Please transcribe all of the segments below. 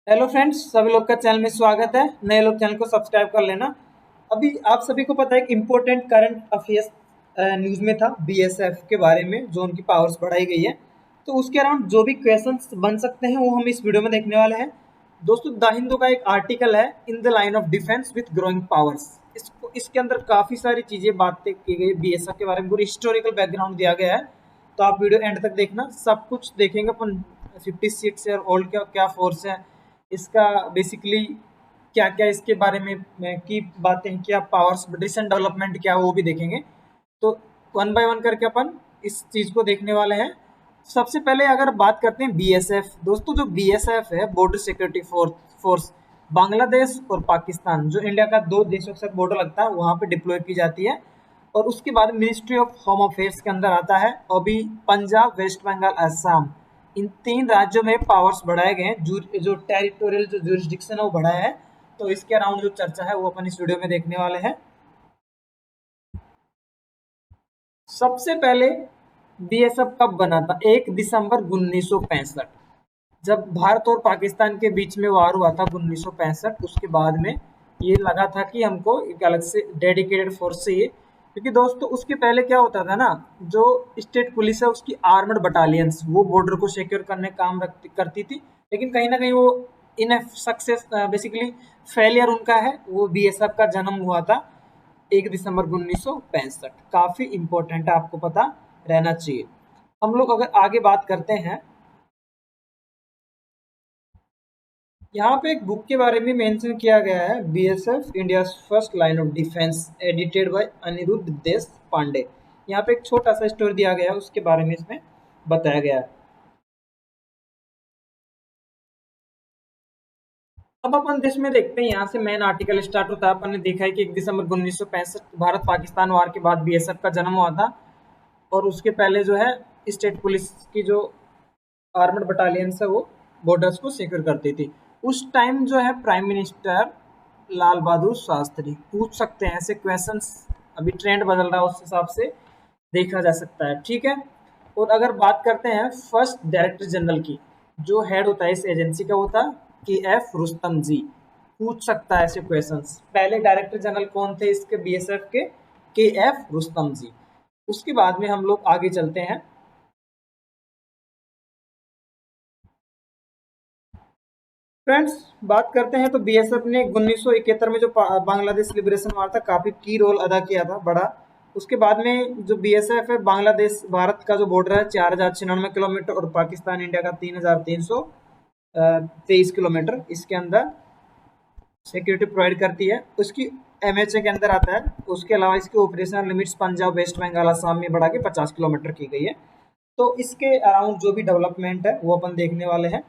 Hello friends, सभी लोग का चैनल में स्वागत है। नए लोग चैनल को सब्सक्राइब कर लेना। अभी आप सभी को पता है कि इम्पोर्टेंट करंट अफेयर्स न्यूज़ में था बीएसएफ के बारे में, जो उनकी पावर्स बढ़ाई गई है। तो उसके अराउंड जो भी क्वेश्चंस बन सकते हैं वो हम इस वीडियो में देखने वाले हैं। दोस्तों, द हिंदू का एक आर्टिकल है, in the line of defence with growing powers. इसके अंदर काफ़ी सारी चीज़ें बातें की गई बीएसएफ के बारे में, पूरी हिस्टोरिकल बैकग्राउंड दिया गया है। तो आप वीडियो एंड तक देखना, सब कुछ देखेंगे अपन। 56 ईयर ओल्ड क्या क्या फोर्स है इसका, बेसिकली क्या क्या इसके बारे में की बातें, क्या पावर्स, रिसेंट डेवलपमेंट क्या वो भी देखेंगे। तो वन बाय वन करके अपन इस चीज को देखने वाले हैं। सबसे पहले अगर बात करते हैं बीएसएफ, दोस्तों जो बीएसएफ है, बॉर्डर सिक्योरिटी फोर्स, बांग्लादेश और पाकिस्तान, जो इंडिया का दो देशों के साथ बॉर्डर लगता है, वहां पे डिप्लॉय की जाती है। और उसके बाद मिनिस्ट्री ऑफ होम अफेयर्स के अंदर आता है। और भी पंजाब, वेस्ट बंगाल, असम, इन तीन राज्यों में पावर्स बढ़ाए गए हैं। जो टेरिटोरियल जो जुरिस्डिक्शन है वो बढ़ाया है। तो इसके अराउंड जो चर्चा है वो अपन इस वीडियो में देखने वाले हैं। सबसे पहले बीएसएफ कब बना था? 1 दिसंबर 1965, जब भारत और पाकिस्तान के बीच में वार हुआ था 1965। उसके बाद में ये लगा था कि हमको एक अलग से डेडिकेटेड फोर्स चाहिए, क्योंकि दोस्तों उसके पहले क्या होता था ना, जो स्टेट पुलिस है उसकी आर्मड बटालियंस वो बॉर्डर को सिक्योर करने का काम करती थी। लेकिन कहीं ना कहीं वो इन सक्सेस, बेसिकली फेलियर उनका है। वो बीएसएफ का जन्म हुआ था 1 दिसंबर 1965। काफी इंपॉर्टेंट है, आपको पता रहना चाहिए। हम लोग अगर आगे बात करते हैं, यहाँ पे एक बुक के बारे में मेंशन किया गया है, BSF India first line of defence, edited by Anirudh Desh Pandey. यहाँ पे एक छोटा सा स्टोरी दिया गया है, उसके बारे में इसमें बताया गया है। अब अपन देश में देखते हैं, यहाँ से मेन आर्टिकल स्टार्ट होता है। अपन ने देखा है कि 1 दिसंबर 1965 भारत पाकिस्तान वार के बाद बीएसएफ का जन्म हुआ था। और उसके पहले जो है स्टेट पुलिस की जो आर्मड बटालियंस है वो बॉर्डर्स को सिक्योर करती थी। उस टाइम जो है प्राइम मिनिस्टर लाल बहादुर शास्त्री, पूछ सकते हैं ऐसे क्वेश्चंस। अभी ट्रेंड बदल रहा है, उस हिसाब से देखा जा सकता है, ठीक है। और अगर बात करते हैं फर्स्ट डायरेक्टर जनरल की, जो हेड होता है इस एजेंसी का, होता के एफ रुस्तम जी। पूछ सकता है ऐसे क्वेश्चंस। पहले डायरेक्टर जनरल कौन थे इसके बीएसएफ के एफ रुस्तम जी। उसके बाद में हम लोग आगे चलते हैं। फ्रेंड्स, बात करते हैं तो बीएसएफ ने 1971 में जो बांग्लादेश लिबरेशन वार था, काफी की रोल अदा किया था, बड़ा। उसके बाद में जो बीएसएफ है, बांग्लादेश भारत का जो बॉर्डर है 4096 किलोमीटर, और पाकिस्तान इंडिया का 3323 किलोमीटर, इसके अंदर सिक्योरिटी प्रोवाइड करती है। उसकी एमएचए के अंदर आता है। उसके अलावा इसकी ऑपरेशनल लिमिट्स पंजाब, वेस्ट बंगाल, असम में बढ़ा के 50 किलोमीटर की गई है। तो इसके अराउंड जो भी डेवलपमेंट है वो अपन देखने वाले हैं।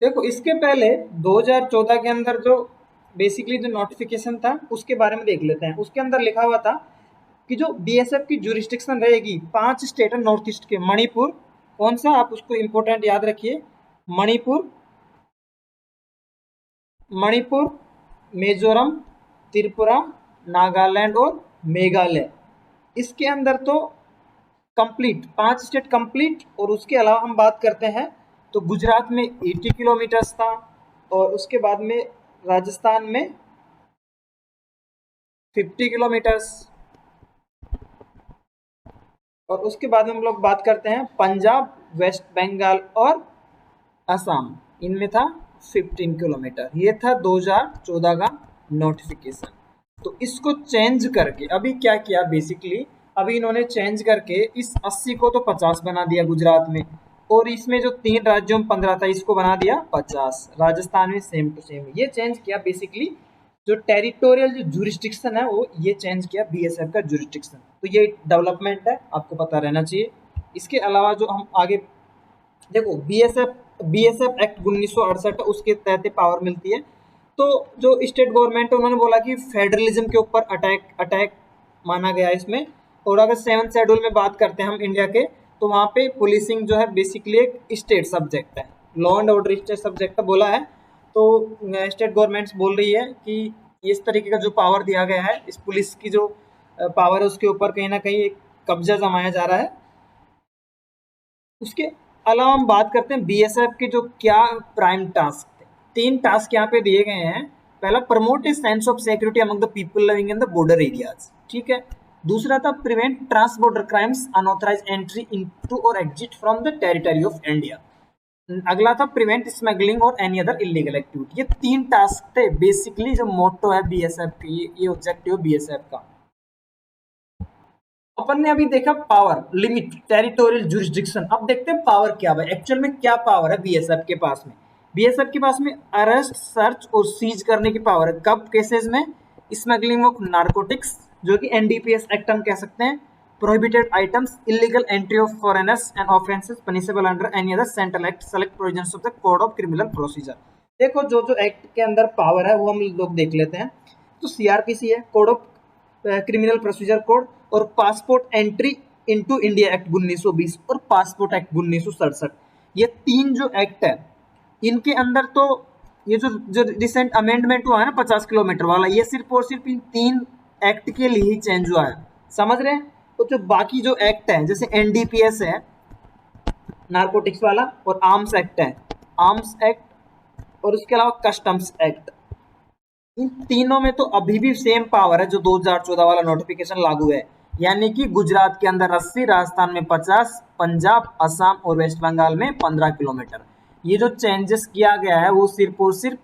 देखो, इसके पहले 2014 के अंदर जो बेसिकली जो नोटिफिकेशन था उसके बारे में देख लेते हैं। उसके अंदर लिखा हुआ था कि जो बीएसएफ की जुरिस्डिक्शन रहेगी, 5 स्टेट है नॉर्थ ईस्ट के। मणिपुर, कौन सा, आप उसको इंपॉर्टेंट याद रखिए। मणिपुर, मणिपुर, मिजोरम, त्रिपुरा, नागालैंड और मेघालय। इसके अंदर तो कंप्लीट 5 स्टेट कंप्लीट। और उसके अलावा हम बात करते हैं तो गुजरात में 80 किलोमीटर्स था। और उसके बाद में राजस्थान में 50 किलोमीटर्स। और उसके बाद में हम लोग बात करते हैं पंजाब, वेस्ट बंगाल और असम, इनमें था 15 किलोमीटर। ये था 2014 का नोटिफिकेशन। तो इसको चेंज करके अभी क्या किया, बेसिकली अभी इन्होंने चेंज करके इस 80 को तो 50 बना दिया गुजरात में। और इसमें जो 3 राज्यों में 15 था, इसको बना दिया 50। राजस्थान में सेम टू सेम ये चेंज किया। बेसिकली जो टेरिटोरियल जो जुरिस्डिक्शन है वो ये चेंज किया, बीएसएफ का जुरिस्डिक्शन। तो ये डेवलपमेंट है, आपको पता रहना चाहिए। इसके अलावा जो हम आगे देखो, बीएसएफ एक्ट 1968 उसके तहत पावर मिलती है। तो जो स्टेट गवर्नमेंट है उन्होंने बोला कि फेडरलिज्म के ऊपर अटैक अटैक माना गया इसमें। और अगर 7th शेड्यूल में बात करते हैं हम इंडिया के, तो वहाँ पे पुलिसिंग जो है बेसिकली एक स्टेट सब्जेक्ट है, law and order state subject बोला है। तो स्टेट गवर्नमेंट्स बोल रही है कि इस तरीके का जो पावर दिया गया है, इस पुलिस की जो पावर है उसके ऊपर कहीं ना कहीं एक कब्जा जमाया जा रहा है। उसके अलावा हम बात करते हैं बीएसएफ के जो क्या प्राइम टास्क थे। 3 टास्क यहाँ पे दिए गए हैं। पहला, promote a sense of security among the people living in the border areas, ठीक है। दूसरा था prevent trans border crimes, unauthorise entry into और exit from the territory of India. अगला था प्रिवेंट स्मगलिंग और एनी अदर इलीगल एक्टिविटी। ये 3 task थे बेसिकली, जो मोटो है बीएसएफ की, ये ऑब्जेक्टिव बीएसएफ का। अपन ने अभी देखा पावर, लिमिट, टेरिटोरियल जुरिस्डिक्शन। अब देखते हैं पावर क्या है, एक्चुअल में क्या पावर है बीएसएफ के पास में। बीएसएफ के पास में अरेस्ट, सर्च और सीज करने की पावर है। कब केसेस में? स्मगलिंग ऑफ नारकोटिक्स, जो कि एनडीपीएस एक्ट हम कह सकते हैं, prohibited items, illegal entry of foreigners and offences punishable under any other central act, select provisions of the code of criminal procedure. देखो जो जो एक्ट के अंदर पावर है वो हम लोग देख लेते हैं। तो सीआरपीसी है, code of criminal procedure code, और passport entry into India act 1920 और पासपोर्ट एक्ट 1967। ये 3 जो एक्ट है, इनके अंदर तो ये जो रिसेंट अमेंडमेंट हुआ है ना 50 किलोमीटर वाला, ये सिर्फ और सिर्फ इन 3 एक्ट के लिए ही चेंज हुआ है, समझ रहे हैं। तो जो बाकी जो एक्ट है, जैसे एनडीपीएस है नारकोटिक्स वाला, और आर्म्स एक्ट है, आर्म्स एक्ट, और उसके अलावा कस्टम्स एक्ट, इन तीनों में तो अभी भी सेम पावर है जो 2014 वाला नोटिफिकेशन लागू है। यानी कि गुजरात के अंदर 80, राजस्थान में 50, पंजाब, असम और वेस्ट बंगाल में 15 किलोमीटर। ये जो चेंजेस किया गया है वो सिर्फ और सिर्फ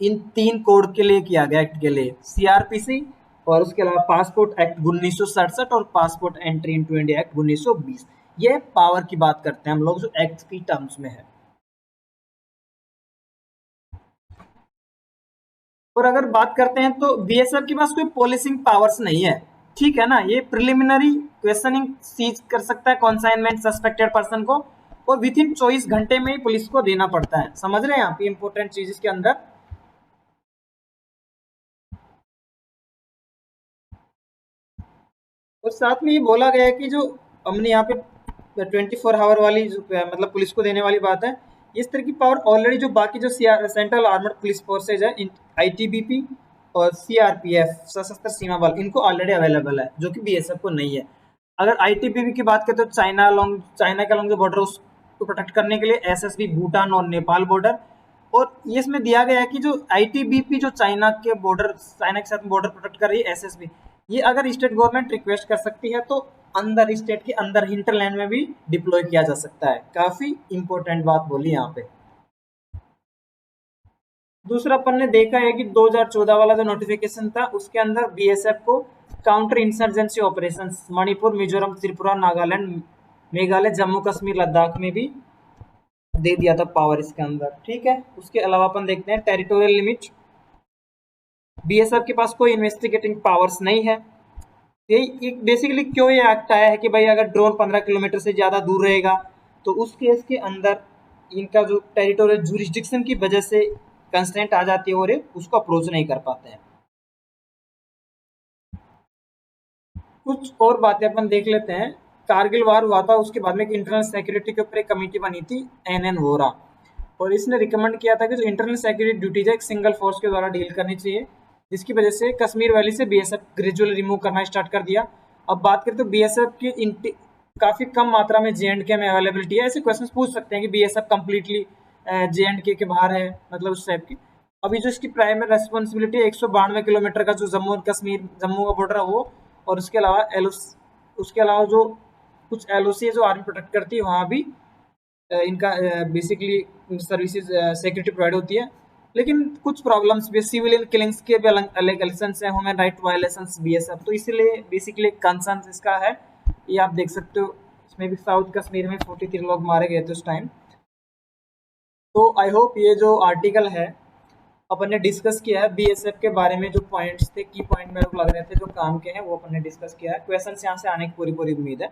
इन 3 कोड के लिए किया गया, एक्ट के लिए, सीआरपीसी और उसके अलावा पासपोर्ट एक्ट 1967 और passport entry into India act 1920। ये पावर की बात करते हैं हम लोग जो एक्ट की टर्म्स में है। और अगर बात करते हैं तो बीएसएफ के पास कोई पोलिसिंग पावर्स नहीं है, ठीक है ना। ये प्रिलिमिनरी क्वेश्चनिंग सीज कर सकता है कॉन्साइनमेंट सस्पेक्टेड पर्सन को, और विद इन 24 घंटे में ही पुलिस को देना पड़ता है, समझ रहे हैं आप, इंपोर्टेंट चीज के अंदर। और साथ में ये बोला गया है कि जो हमने यहाँ पे 24 आवर वाली जो मतलब पुलिस को देने वाली बात है, इस तरह की पावर ऑलरेडी जो बाकी जो सेंट्रल आर्मड पुलिस फोर्सेज है, आईटीबीपी और सीआरपीएफ, सशस्त्र सीमा बल, इनको ऑलरेडी अवेलेबल है, जो कि बीएसएफ को नहीं है। अगर आईटीबीपी की बात करें तो चाइना के अलोंग जो बॉर्डर उसको प्रोटेक्ट करने के लिए एसएसबी, भूटान और नेपाल बॉर्डर। और ये इसमें दिया गया है कि जो आईटीबीपी जो चाइना के साथ बॉर्डर प्रोटेक्ट कर रही है, एसएसबी, ये अगर स्टेट गवर्नमेंट रिक्वेस्ट कर सकती है तो अंदर स्टेट के अंदर हिंटरलैंड में भी डिप्लॉय किया जा सकता है। काफी इंपॉर्टेंट बात बोली यहाँ पे। दूसरा अपन ने देखा है कि 2014 वाला जो नोटिफिकेशन था उसके अंदर बीएसएफ को counter insurgency operations Manipur, Mizoram, Tripura, Nagaland, Meghalaya, Jammu Kashmir, Ladakh में भी दे दिया था पावर इसके अंदर, ठीक है। उसके अलावा अपन देखते हैं टेरिटोरियल लिमिट। बीएसएफ के पास कोई इन्वेस्टिगेटिंग पावर्स नहीं है। यही बेसिकली क्यों ये एक्ट आया है कि भाई अगर ड्रोन 15 किलोमीटर से ज़्यादा दूर रहेगा तो उस केस के अंदर इनका जो टेरिटोरियल जुरिस्डिक्शन की वजह से कंस्ट्रेंट आ जाती है और ये उसको अप्रोच नहीं कर पाते हैं। कुछ और बातें अपन देख लेते हैं। कारगिल वार हुआ था, उसके बाद में इंटरनल सिक्योरिटी के ऊपर एक कमेटी बनी थी, एनएन वोरा, और इसने रिकमेंड किया था कि जो इंटरनल सिक्योरिटी ड्यूटीज है एक सिंगल फोर्स के द्वारा डील करनी चाहिए, जिसकी वजह से कश्मीर वैली से बीएसएफ ग्रेजुअली रिमूव करना स्टार्ट कर दिया। अब बात करें तो बीएसएफ की काफ़ी कम मात्रा में जेएंडके में अवेलेबिलिटी है। ऐसे क्वेश्चन पूछ सकते हैं कि बीएसएफ कम्प्लीटली जेएंडके के बाहर है, मतलब उस टाइप की। अभी जो इसकी प्राइमरी रेस्पॉन्सिबिलिटी है 192 किलोमीटर का जो जम्मू और कश्मीर, जम्मू का बॉर्डर है वो, और उसके अलावा जो कुछ एलओसी है जो आर्मी प्रोटेक्ट करती है, वहाँ भी इनका बेसिकली सर्विसेज सिक्योरिटी प्रोवाइड होती है। लेकिन कुछ प्रॉब्लम्स भी, सिविलियन किलिंग्स के भी अलग एलिगेशंस हैं, ह्यूमन राइट वायलेशंस बीएसएफ, तो इसलिए बेसिकली कंसर्न इसका है। ये आप देख सकते हो, इसमें भी साउथ कश्मीर में 43 लोग मारे गए थे उस टाइम। तो आई होप ये जो आर्टिकल है अपन ने डिस्कस किया है बीएसएफ के बारे में, जो पॉइंट्स थे, की पॉइंट मेरे को लग रहे थे जो काम के हैं, वो अपन ने डिस्कस किया है। क्वेश्चन यहाँ से आने की पूरी पूरी उम्मीद है।